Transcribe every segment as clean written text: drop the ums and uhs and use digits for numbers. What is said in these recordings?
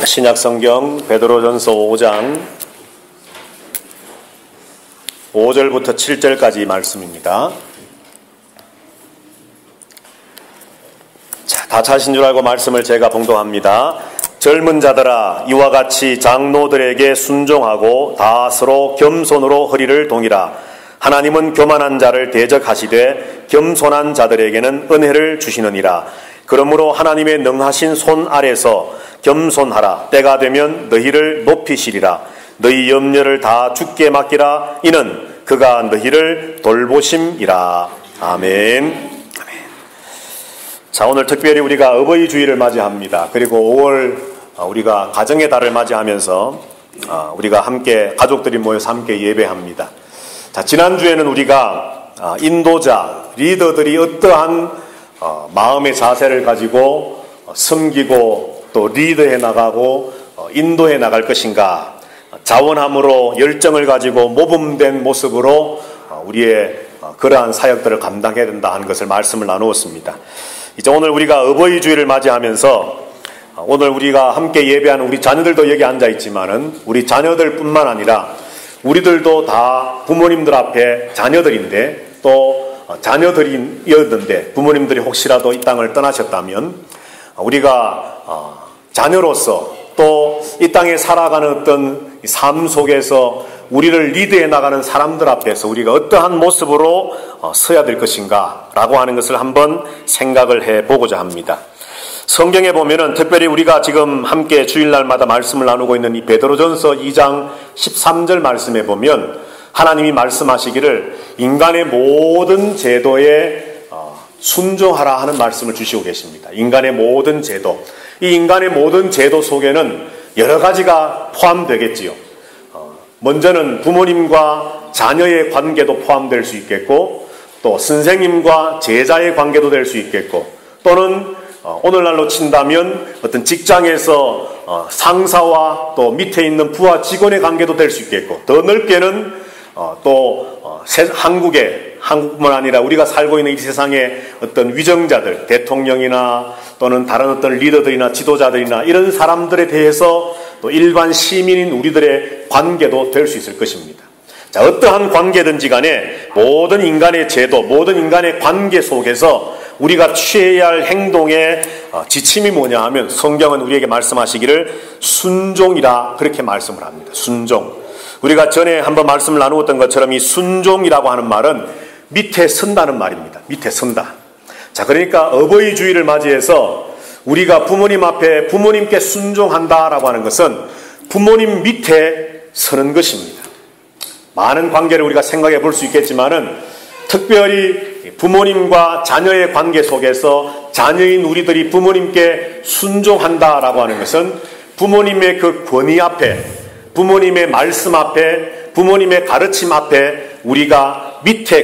신약성경 베드로전서 5장 5절부터 7절까지 말씀입니다. 자, 다 차신 줄 알고 말씀을 제가 봉독합니다. 젊은 자들아, 이와 같이 장로들에게 순종하고 다 서로 겸손으로 허리를 동이라. 하나님은 교만한 자를 대적하시되 겸손한 자들에게는 은혜를 주시느니라. 그러므로 하나님의 능하신 손 아래서 겸손하라. 때가 되면 너희를 높이시리라. 너희 염려를 다 주께 맡기라. 이는 그가 너희를 돌보심이라. 아멘. 자, 오늘 특별히 우리가 어버이 주일을 맞이합니다. 그리고 5월 우리가 가정의 달을 맞이하면서 우리가 함께 가족들이 모여서 함께 예배합니다. 자, 지난주에는 우리가 인도자, 리더들이 어떠한 마음의 자세를 가지고 섬기고 또 리드해 나가고 인도해 나갈 것인가, 자원함으로 열정을 가지고 모범된 모습으로 우리의 그러한 사역들을 감당해야 된다 하는 것을 말씀을 나누었습니다. 이제 오늘 우리가 어버이 주일을 맞이하면서 오늘 우리가 함께 예배하는 우리 자녀들도 여기 앉아 있지만은 우리 자녀들뿐만 아니라 우리들도 다 부모님들 앞에 자녀들인데 또 자녀들이었는데 부모님들이 혹시라도 이 땅을 떠나셨다면 우리가 자녀로서 또 이 땅에 살아가는 어떤 삶 속에서 우리를 리드해 나가는 사람들 앞에서 우리가 어떠한 모습으로 서야 될 것인가 라고 하는 것을 한번 생각을 해보고자 합니다. 성경에 보면은 특별히 우리가 지금 함께 주일날마다 말씀을 나누고 있는 이 베드로전서 2장 13절 말씀에 보면 하나님이 말씀하시기를 인간의 모든 제도에 순종하라 하는 말씀을 주시고 계십니다. 인간의 모든 제도, 이 인간의 모든 제도 속에는 여러 가지가 포함되겠지요. 먼저는 부모님과 자녀의 관계도 포함될 수 있겠고, 또 선생님과 제자의 관계도 될 수 있겠고, 또는 오늘날로 친다면 어떤 직장에서 상사와 또 밑에 있는 부하 직원의 관계도 될 수 있겠고, 더 넓게는 또 한국뿐만 아니라 우리가 살고 있는 이 세상의 어떤 위정자들, 대통령이나 또는 다른 어떤 리더들이나 지도자들이나 이런 사람들에 대해서 또 일반 시민인 우리들의 관계도 될 수 있을 것입니다. 자, 어떠한 관계든지 간에 모든 인간의 제도, 모든 인간의 관계 속에서 우리가 취해야 할 행동의 지침이 뭐냐 하면 성경은 우리에게 말씀하시기를 순종이라 그렇게 말씀을 합니다. 순종. 우리가 전에 한번 말씀을 나누었던 것처럼 이 순종이라고 하는 말은 밑에 선다는 말입니다. 밑에 선다. 자, 그러니까 어버이 주일을 맞이해서 우리가 부모님 앞에 부모님께 순종한다라고 하는 것은 부모님 밑에 서는 것입니다. 많은 관계를 우리가 생각해 볼 수 있겠지만은 특별히 부모님과 자녀의 관계 속에서 자녀인 우리들이 부모님께 순종한다라고 하는 것은 부모님의 그 권위 앞에, 부모님의 말씀 앞에, 부모님의 가르침 앞에 우리가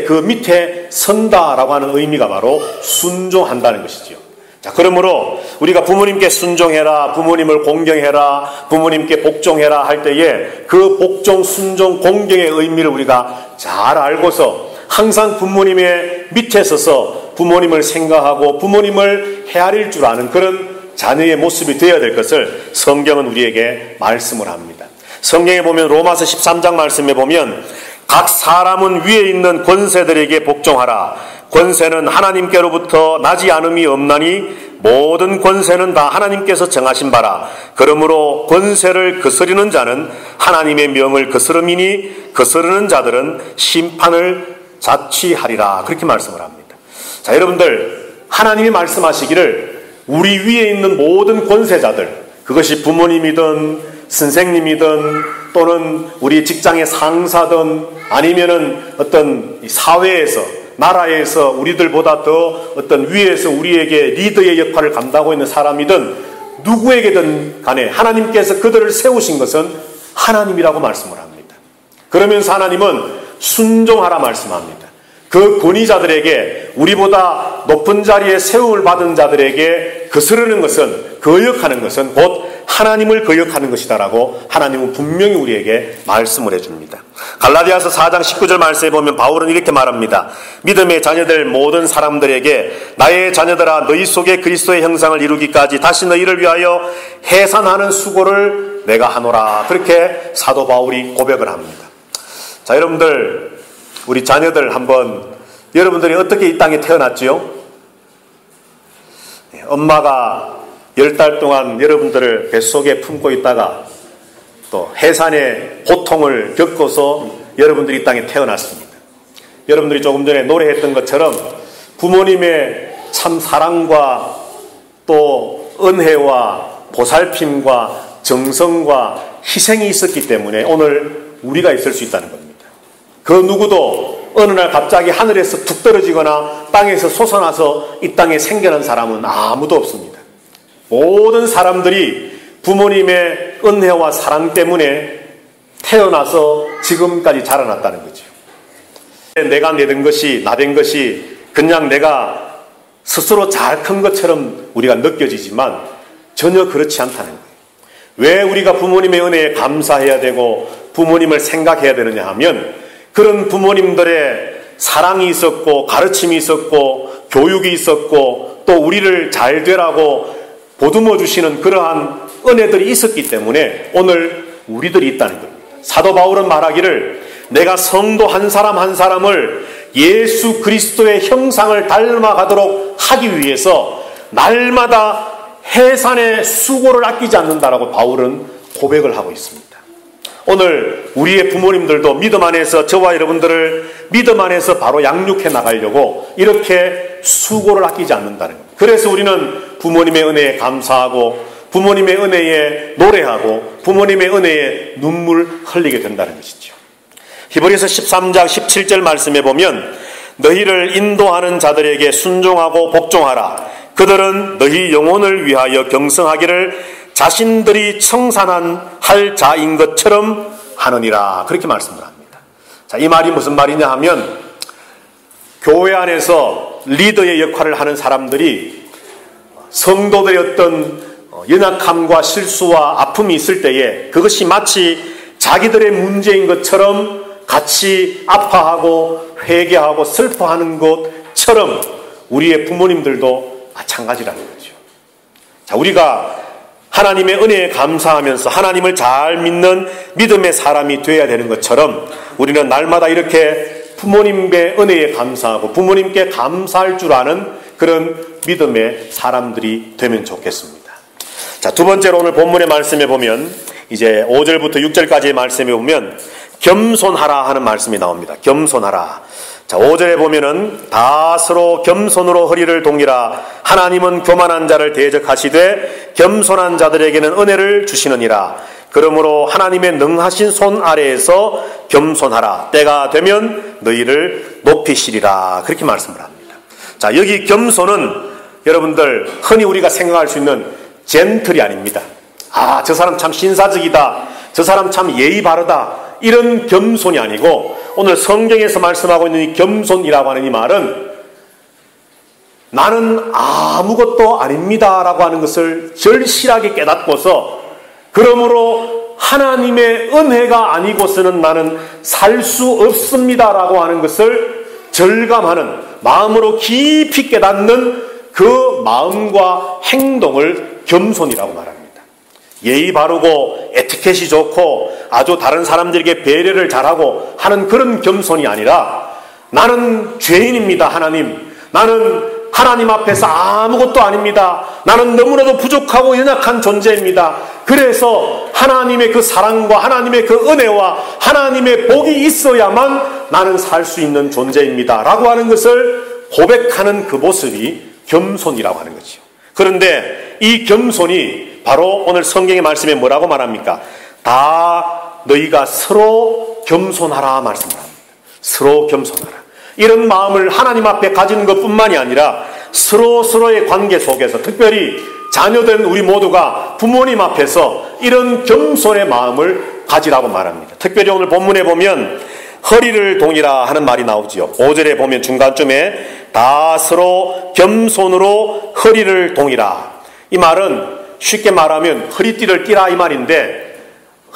그 밑에 선다라고 하는 의미가 바로 순종한다는 것이지요. 자, 그러므로 우리가 부모님께 순종해라, 부모님을 공경해라, 부모님께 복종해라 할 때에 그 복종, 순종, 공경의 의미를 우리가 잘 알고서 항상 부모님의 밑에 서서 부모님을 생각하고 부모님을 헤아릴 줄 아는 그런 자녀의 모습이 되어야 될 것을 성경은 우리에게 말씀을 합니다. 성경에 보면 로마서 13장 말씀에 보면 각 사람은 위에 있는 권세들에게 복종하라. 권세는 하나님께로부터 나지 않음이 없나니 모든 권세는 다 하나님께서 정하신 바라. 그러므로 권세를 거스르는 자는 하나님의 명을 거스름이니 거스르는 자들은 심판을 자취하리라. 그렇게 말씀을 합니다. 자, 여러분들, 하나님이 말씀하시기를 우리 위에 있는 모든 권세자들, 그것이 부모님이든 선생님이든 또는 우리 직장의 상사든 아니면은 어떤 사회에서, 나라에서 우리들보다 더 어떤 위에서 우리에게 리더의 역할을 감당하고 있는 사람이든 누구에게든 간에 하나님께서 그들을 세우신 것은 하나님이라고 말씀을 합니다. 그러면서 하나님은 순종하라 말씀합니다. 그 권위자들에게, 우리보다 높은 자리에 세움을 받은 자들에게 거스르는 것은, 거역하는 것은 곧 하나님을 거역하는 것이다라고 하나님은 분명히 우리에게 말씀을 해줍니다. 갈라디아서 4장 19절 말씀에 보면 바울은 이렇게 말합니다. 믿음의 자녀들 모든 사람들에게 나의 자녀들아 너희 속에 그리스도의 형상을 이루기까지 다시 너희를 위하여 해산하는 수고를 내가 하노라. 그렇게 사도 바울이 고백을 합니다. 자, 여러분들, 우리 자녀들 한번, 여러분들이 어떻게 이 땅에 태어났지요? 엄마가 10달 동안 여러분들을 뱃속에 품고 있다가 또 해산의 고통을 겪어서 여러분들이 이 땅에 태어났습니다. 여러분들이 조금 전에 노래했던 것처럼 부모님의 참 사랑과 또 은혜와 보살핌과 정성과 희생이 있었기 때문에 오늘 우리가 있을 수 있다는 겁니다. 그 누구도 어느 날 갑자기 하늘에서 툭 떨어지거나 땅에서 솟아나서 이 땅에 생겨난 사람은 아무도 없습니다. 모든 사람들이 부모님의 은혜와 사랑 때문에 태어나서 지금까지 자라났다는 거죠. 내가 내든 것이 나된 것이 그냥 내가 스스로 잘 큰 것처럼 우리가 느껴지지만 전혀 그렇지 않다는 거예요. 왜 우리가 부모님의 은혜에 감사해야 되고 부모님을 생각해야 되느냐 하면 그런 부모님들의 사랑이 있었고 가르침이 있었고 교육이 있었고 또 우리를 잘 되라고 보듬어 주시는 그러한 은혜들이 있었기 때문에 오늘 우리들이 있다는 겁니다. 사도 바울은 말하기를 내가 성도 한 사람 한 사람을 예수 그리스도의 형상을 닮아가도록 하기 위해서 날마다 해산의 수고를 아끼지 않는다라고 바울은 고백을 하고 있습니다. 오늘 우리의 부모님들도 믿음 안에서 저와 여러분들을 믿음 안에서 바로 양육해 나가려고 이렇게 수고를 아끼지 않는다는 겁니다. 그래서 우리는 부모님의 은혜에 감사하고 부모님의 은혜에 노래하고 부모님의 은혜에 눈물 흘리게 된다는 것이죠. 히브리서 13장 17절 말씀에 보면 너희를 인도하는 자들에게 순종하고 복종하라. 그들은 너희 영혼을 위하여 경성하기를 자신들이 청산할 자인 것처럼 하느니라. 그렇게 말씀을 합니다. 자, 이 말이 무슨 말이냐 하면 교회 안에서 리더의 역할을 하는 사람들이 성도들의 어떤 연약함과 실수와 아픔이 있을 때에 그것이 마치 자기들의 문제인 것처럼 같이 아파하고 회개하고 슬퍼하는 것처럼 우리의 부모님들도 마찬가지라는 거죠. 자, 우리가 하나님의 은혜에 감사하면서 하나님을 잘 믿는 믿음의 사람이 되어야 되는 것처럼 우리는 날마다 이렇게 부모님의 은혜에 감사하고 부모님께 감사할 줄 아는 그런 믿음의 사람들이 되면 좋겠습니다. 자, 두 번째로 오늘 본문의 말씀에 보면 이제 5절부터 6절까지의 말씀에 보면 겸손하라 하는 말씀이 나옵니다. 겸손하라. 자, 5절에 보면은 다 서로 겸손으로 허리를 동이라. 하나님은 교만한 자를 대적하시되 겸손한 자들에게는 은혜를 주시느니라. 그러므로 하나님의 능하신 손 아래에서 겸손하라. 때가 되면 너희를 높이시리라. 그렇게 말씀을 합니다. 자, 여기 겸손은 여러분들 흔히 우리가 생각할 수 있는 젠틀이 아닙니다. 아, 저 사람 참 신사적이다. 저 사람 참 예의 바르다. 이런 겸손이 아니고 오늘 성경에서 말씀하고 있는 이 겸손이라고 하는 이 말은 나는 아무것도 아닙니다 라고 하는 것을 절실하게 깨닫고서 그러므로 하나님의 은혜가 아니고서는 나는 살 수 없습니다 라고 하는 것을 절감하는 마음으로 깊이 깨닫는 그 마음과 행동을 겸손이라고 말합니다. 예의 바르고 에티켓이 좋고 아주 다른 사람들에게 배려를 잘하고 하는 그런 겸손이 아니라 나는 죄인입니다 하나님. 나는 하나님 앞에서 아무것도 아닙니다. 나는 너무나도 부족하고 연약한 존재입니다. 그래서 하나님의 그 사랑과 하나님의 그 은혜와 하나님의 복이 있어야만 나는 살 수 있는 존재입니다 라고 하는 것을 고백하는 그 모습이 겸손이라고 하는 거죠. 그런데 이 겸손이 바로 오늘 성경의 말씀에 뭐라고 말합니까? 다 너희가 서로 겸손하라 말씀합니다. 서로 겸손하라. 이런 마음을 하나님 앞에 가지는 것뿐만이 아니라 서로의 관계 속에서 특별히 자녀된 우리 모두가 부모님 앞에서 이런 겸손의 마음을 가지라고 말합니다. 특별히 오늘 본문에 보면 허리를 동이라 하는 말이 나오지요. 5절에 보면 중간쯤에 다 서로 겸손으로 허리를 동이라. 이 말은 쉽게 말하면 허리띠를 띠라 이 말인데,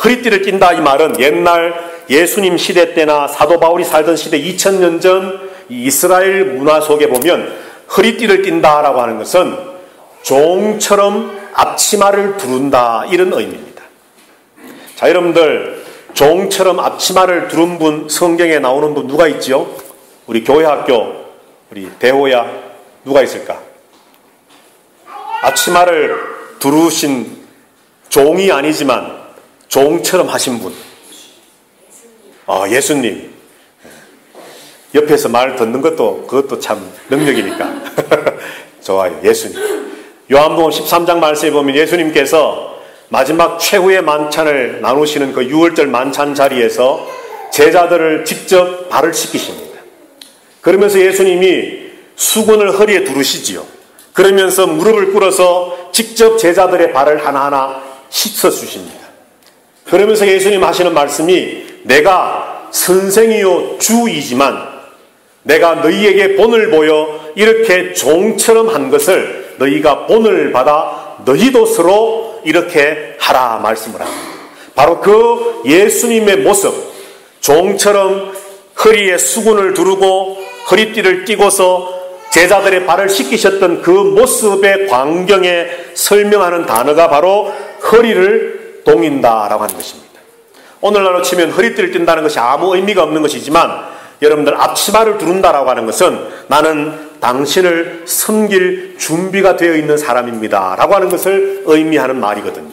허리띠를 낀다 이 말은 옛날 예수님 시대 때나 사도 바울이 살던 시대 2000년 전 이스라엘 문화 속에 보면 허리띠를 띈다라고 하는 것은 종처럼 앞치마를 두른다, 이런 의미입니다. 자, 여러분들, 종처럼 앞치마를 두른 분, 성경에 나오는 분 누가 있지요? 우리 교회 학교, 우리 대호야, 누가 있을까? 앞치마를 두르신 종이 아니지만 종처럼 하신 분. 예수님. 옆에서 말 듣는 것도 그것도 참 능력이니까. 좋아요. 예수님. 요한복음 13장 말씀에 보면 예수님께서 마지막 최후의 만찬을 나누시는 그 유월절 만찬 자리에서 제자들을 직접 발을 씻기십니다. 그러면서 예수님이 수건을 허리에 두르시지요. 그러면서 무릎을 꿇어서 직접 제자들의 발을 하나하나 씻어주십니다. 그러면서 예수님 하시는 말씀이, 내가 선생이요 주이지만 내가 너희에게 본을 보여 이렇게 종처럼 한 것을 너희가 본을 받아 너희도 서로 이렇게 하라 말씀을 합니다. 바로 그 예수님의 모습, 종처럼 허리에 수건을 두르고 허리띠를 띠고서 제자들의 발을 씻기셨던 그 모습의 광경에 설명하는 단어가 바로 허리를 동인다라고 하는 것입니다. 오늘날로 치면 허리띠를 띈다는 것이 아무 의미가 없는 것이지만, 여러분들, 앞치마를 두른다라고 하는 것은 나는 당신을 섬길 준비가 되어 있는 사람입니다 라고 하는 것을 의미하는 말이거든요.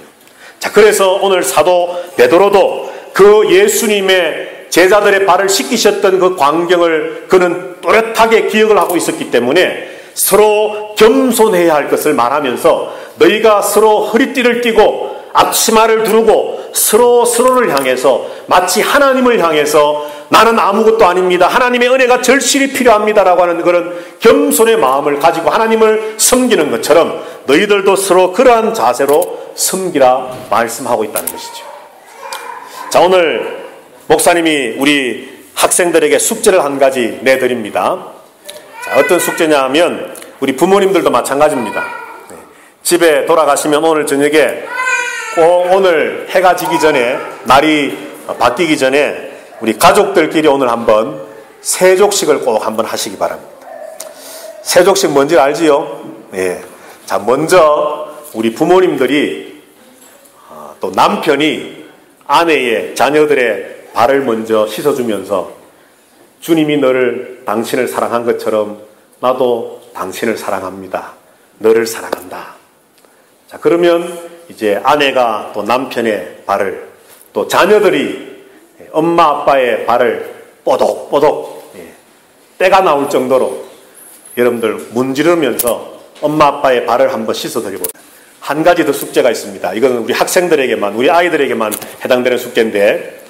자, 그래서 오늘 사도 베드로도 그 예수님의 제자들의 발을 씻기셨던 그 광경을 그는 또렷하게 기억을 하고 있었기 때문에 서로 겸손해야 할 것을 말하면서, 너희가 서로 허리띠를 띠고 앞치마를 두르고 서로를 향해서 마치 하나님을 향해서 나는 아무것도 아닙니다, 하나님의 은혜가 절실히 필요합니다라고 하는 그런 겸손의 마음을 가지고 하나님을 섬기는 것처럼 너희들도 서로 그러한 자세로 섬기라 말씀하고 있다는 것이죠. 자, 오늘 목사님이 우리 학생들에게 숙제를 한 가지 내드립니다. 자, 어떤 숙제냐 하면 우리 부모님들도 마찬가지입니다. 집에 돌아가시면 오늘 저녁에 꼭 오늘 해가 지기 전에, 날이 바뀌기 전에 우리 가족들끼리 오늘 한번 세족식을 꼭 한번 하시기 바랍니다. 세족식 뭔지 알지요? 예. 자, 먼저 우리 부모님들이 또 남편이 아내의 자녀들의 발을 먼저 씻어주면서, 주님이 당신을 사랑한 것처럼 나도 당신을 사랑합니다, 너를 사랑한다. 자, 그러면 이제 아내가 또 남편의 발을, 또 자녀들이 엄마 아빠의 발을 뽀독뽀독 때가 나올 정도로 여러분들 문지르면서 엄마 아빠의 발을 한번 씻어드리고, 한 가지 더 숙제가 있습니다. 이거는 우리 학생들에게만, 우리 아이들에게만 해당되는 숙제인데,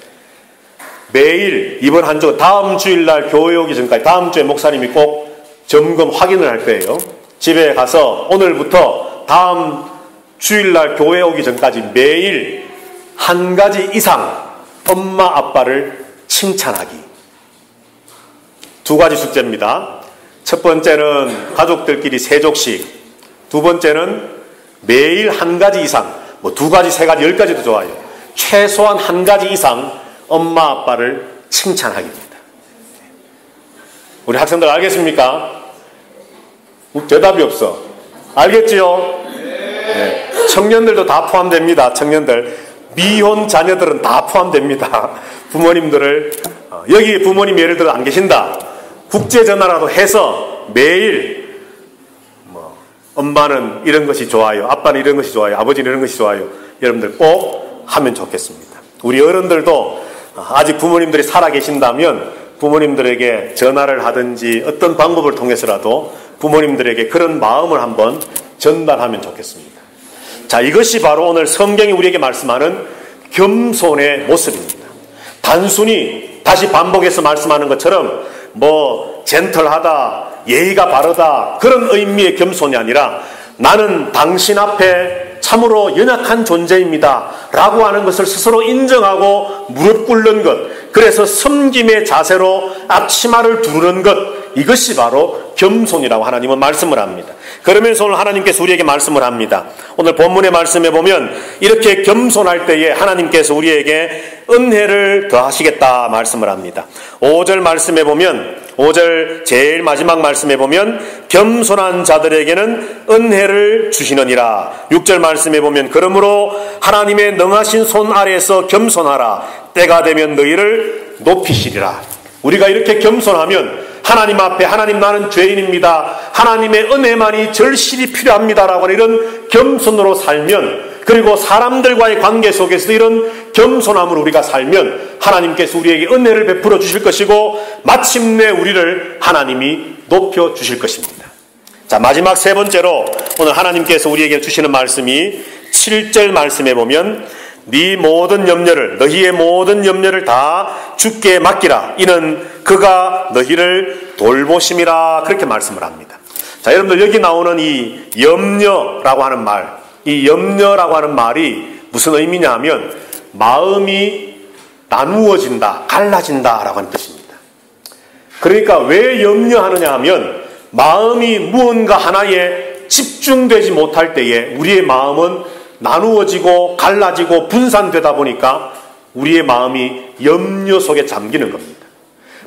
매일 이번 한 주, 다음 주일날 교회 오기 전까지, 다음 주에 목사님이 꼭 점검 확인을 할 거예요. 집에 가서 오늘부터 다음 주일날 교회 오기 전까지 매일 한 가지 이상 엄마 아빠를 칭찬하기. 두 가지 숙제입니다. 첫 번째는 가족들끼리 세족식, 두 번째는 매일 한 가지 이상, 뭐 두 가지, 세 가지, 10가지도 좋아요. 최소한 한 가지 이상 엄마 아빠를 칭찬하기입니다. 우리 학생들 알겠습니까? 대답이 없어. 알겠지요? 네. 청년들도 다 포함됩니다. 청년들, 미혼 자녀들은 다 포함됩니다. 부모님들을, 여기 부모님 예를 들어 안 계신다, 국제전화라도 해서 매일 엄마는 이런 것이 좋아요, 아빠는 이런 것이 좋아요, 아버지는 이런 것이 좋아요, 여러분들 꼭 하면 좋겠습니다. 우리 어른들도 아직 부모님들이 살아계신다면 부모님들에게 전화를 하든지 어떤 방법을 통해서라도 부모님들에게 그런 마음을 한번 전달하면 좋겠습니다. 자, 이것이 바로 오늘 성경이 우리에게 말씀하는 겸손의 모습입니다. 단순히 다시 반복해서 말씀하는 것처럼 젠틀하다, 예의가 바르다, 그런 의미의 겸손이 아니라 나는 당신 앞에 참으로 연약한 존재입니다 라고 하는 것을 스스로 인정하고 무릎 꿇는 것, 그래서 섬김의 자세로 앞치마를 두르는 것, 이것이 바로 겸손이라고 하나님은 말씀을 합니다. 그러면서 오늘 하나님께서 우리에게 말씀을 합니다. 오늘 본문의 말씀에 보면 이렇게 겸손할 때에 하나님께서 우리에게 은혜를 더하시겠다 말씀을 합니다. 5절 말씀에 보면 5절 제일 마지막 말씀에 보면 겸손한 자들에게는 은혜를 주시느니라. 6절 말씀에 보면 그러므로 하나님의 능하신 손 아래에서 겸손하라. 때가 되면 너희를 높이시리라. 우리가 이렇게 겸손하면 하나님 앞에 하나님 나는 죄인입니다. 하나님의 은혜만이 절실히 필요합니다라고 하는 이런 겸손으로 살면, 그리고 사람들과의 관계 속에서도 이런 겸손함으로 우리가 살면 하나님께서 우리에게 은혜를 베풀어 주실 것이고 마침내 우리를 하나님이 높여 주실 것입니다. 자, 마지막 세 번째로 오늘 하나님께서 우리에게 주시는 말씀이 7절 말씀에 보면 너희의 모든 염려를 다 주께 맡기라. 이는 그가 너희를 돌보심이라. 그렇게 말씀을 합니다. 자, 여러분들 여기 나오는 이 염려라고 하는 말, 이 염려라고 하는 말이 무슨 의미냐 하면 마음이 나누어진다, 갈라진다라고 하는 뜻입니다. 그러니까 왜 염려하느냐 하면 마음이 무언가 하나에 집중되지 못할 때에 우리의 마음은 나누어지고 갈라지고 분산되다 보니까 우리의 마음이 염려 속에 잠기는 겁니다.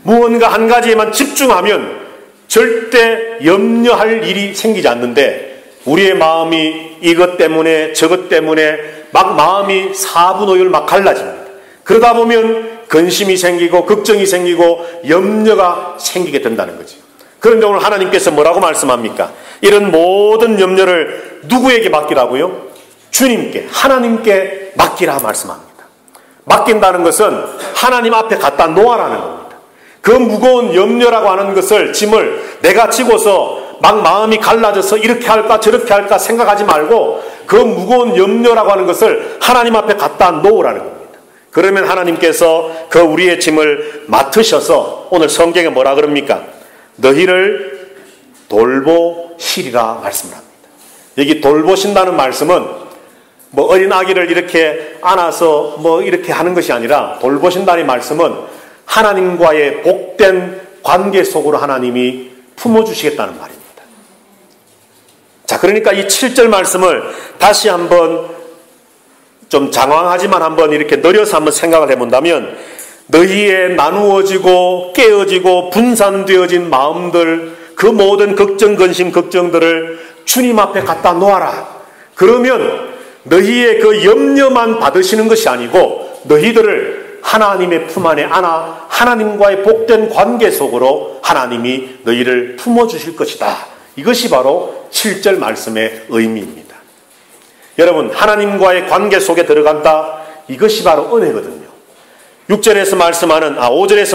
무언가 한 가지에만 집중하면 절대 염려할 일이 생기지 않는데 우리의 마음이 이것 때문에 저것 때문에 막 마음이 사분오열 막 갈라집니다. 그러다 보면 근심이 생기고 걱정이 생기고 염려가 생기게 된다는 거죠. 그런데 오늘 하나님께서 뭐라고 말씀합니까? 이런 모든 염려를 누구에게 맡기라고요? 주님께, 하나님께 맡기라 말씀합니다. 맡긴다는 것은 하나님 앞에 갖다 놓아라는 겁니다. 그 무거운 염려라고 하는 것을, 짐을 내가 지고서 막 마음이 갈라져서 이렇게 할까 저렇게 할까 생각하지 말고 그 무거운 염려라고 하는 것을 하나님 앞에 갖다 놓으라는 겁니다. 그러면 하나님께서 그 우리의 짐을 맡으셔서 오늘 성경에 뭐라 그럽니까? 너희를 돌보시리라 말씀을 합니다. 여기 돌보신다는 말씀은 뭐 어린 아기를 이렇게 안아서 뭐 이렇게 하는 것이 아니라 돌보신다는 말씀은 하나님과의 복된 관계 속으로 하나님이 품어주시겠다는 말입니다. 자, 그러니까 이 7절 말씀을 다시 한번 좀 장황하지만 한번 이렇게 늘려서 한번 생각을 해본다면 너희의 나누어지고 깨어지고 분산되어진 마음들, 그 모든 걱정, 근심, 걱정들을 주님 앞에 갖다 놓아라. 그러면 너희의 그 염려만 받으시는 것이 아니고 너희들을 하나님의 품 안에 안아 하나님과의 복된 관계 속으로 하나님이 너희를 품어주실 것이다. 이것이 바로 7절 말씀의 의미입니다. 여러분, 하나님과의 관계 속에 들어간다. 이것이 바로 은혜거든요. 5절에서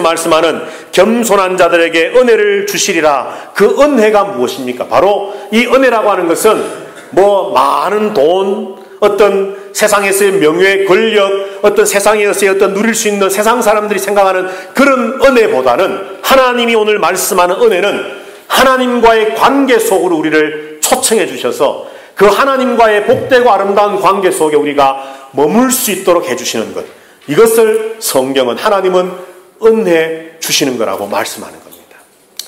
말씀하는 겸손한 자들에게 은혜를 주시리라. 그 은혜가 무엇입니까? 바로 이 은혜라고 하는 것은 뭐 많은 돈, 어떤 세상에서의 명예, 권력, 어떤 세상에서의 어떤 누릴 수 있는 세상 사람들이 생각하는 그런 은혜보다는 하나님이 오늘 말씀하는 은혜는 하나님과의 관계 속으로 우리를 초청해 주셔서 그 하나님과의 복되고 아름다운 관계 속에 우리가 머물 수 있도록 해주시는 것. 이것을 성경은, 하나님은 은혜 주시는 거라고 말씀하는 겁니다.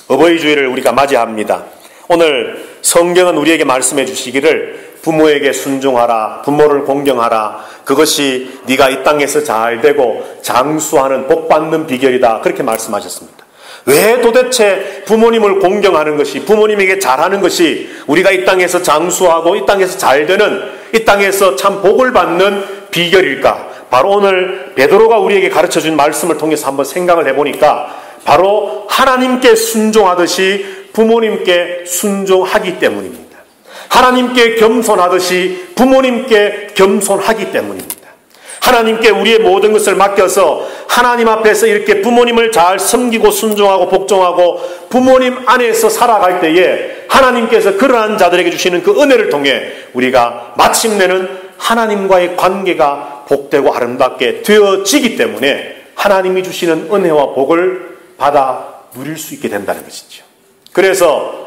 어버이 주일을 우리가 맞이합니다. 오늘 성경은 우리에게 말씀해 주시기를 부모에게 순종하라, 부모를 공경하라, 그것이 네가 이 땅에서 잘 되고 장수하는 복받는 비결이다. 그렇게 말씀하셨습니다. 왜 도대체 부모님을 공경하는 것이, 부모님에게 잘하는 것이 우리가 이 땅에서 장수하고 이 땅에서 잘 되는, 이 땅에서 참 복을 받는 비결일까? 바로 오늘 베드로가 우리에게 가르쳐준 말씀을 통해서 한번 생각을 해보니까 바로 하나님께 순종하듯이 부모님께 순종하기 때문입니다. 하나님께 겸손하듯이 부모님께 겸손하기 때문입니다. 하나님께 우리의 모든 것을 맡겨서 하나님 앞에서 이렇게 부모님을 잘 섬기고 순종하고 복종하고 부모님 안에서 살아갈 때에 하나님께서 그러한 자들에게 주시는 그 은혜를 통해 우리가 마침내는 하나님과의 관계가 복되고 아름답게 되어지기 때문에 하나님이 주시는 은혜와 복을 받아 누릴 수 있게 된다는 것이죠. 그래서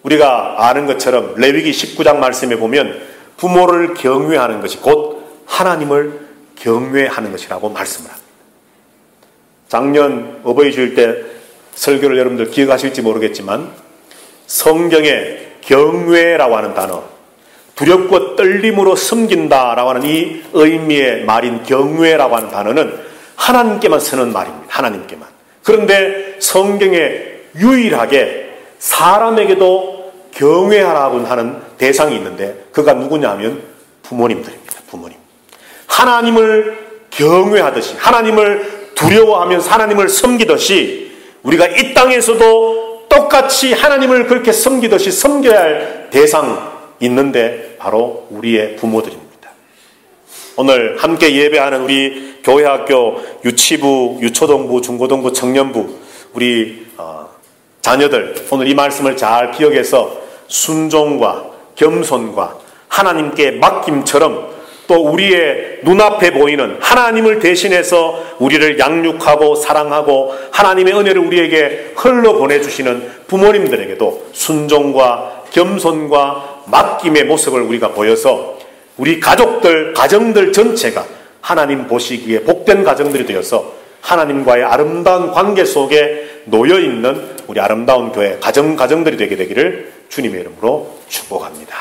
우리가 아는 것처럼 레위기 19장 말씀에 보면 부모를 경외하는 것이 곧 하나님을 경외하는 것이라고 말씀을 합니다. 작년 어버이 주일 때 설교를 여러분들 기억하실지 모르겠지만 성경에 경외라고 하는 단어, 두렵고 떨림으로 섬긴다라고 하는 이 의미의 말인 경외라고 하는 단어는 하나님께만 쓰는 말입니다. 하나님께만. 그런데 성경에 유일하게 사람에게도 경외하라고 하는 대상이 있는데 그가 누구냐면 부모님들입니다. 부모님. 하나님을 경외하듯이, 하나님을 두려워하면서 하나님을 섬기듯이 우리가 이 땅에서도 똑같이 하나님을 그렇게 섬기듯이 섬겨야 할 대상이 있는데 바로 우리의 부모들입니다. 오늘 함께 예배하는 우리 교회학교 유치부, 유초동부, 중고동부, 청년부 우리 자녀들 오늘 이 말씀을 잘 기억해서 순종과 겸손과 하나님께 맡김처럼 또 우리의 눈앞에 보이는 하나님을 대신해서 우리를 양육하고 사랑하고 하나님의 은혜를 우리에게 흘러보내주시는 부모님들에게도 순종과 겸손과 맡김의 모습을 우리가 보여서 우리 가족들, 가정들 전체가 하나님 보시기에 복된 가정들이 되어서 하나님과의 아름다운 관계 속에 놓여있는 우리 아름다운 교회, 가정들이 되게 되기를 주님의 이름으로 축복합니다.